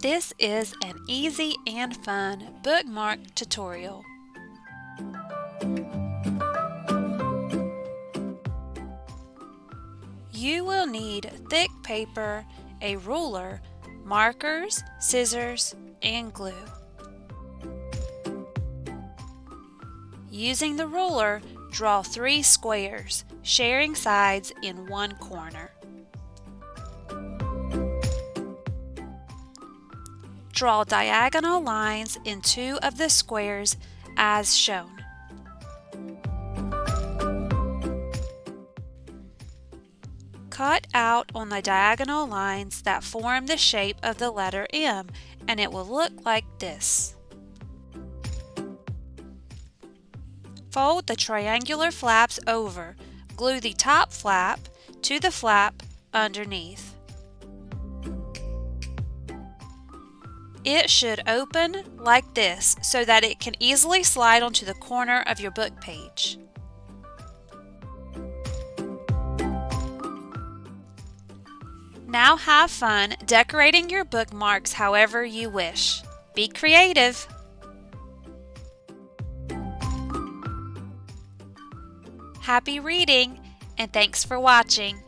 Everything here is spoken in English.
This is an easy and fun bookmark tutorial. You will need thick paper, a ruler, markers, scissors, and glue. Using the ruler, draw 3 squares, sharing sides in one corner. Draw diagonal lines in 2 of the squares as shown. Cut out on the diagonal lines that form the shape of the letter M, and it will look like this. Fold the triangular flaps over. Glue the top flap to the flap underneath. It should open like this so that it can easily slide onto the corner of your book page. Now have fun decorating your bookmarks however you wish. Be creative! Happy reading, and thanks for watching!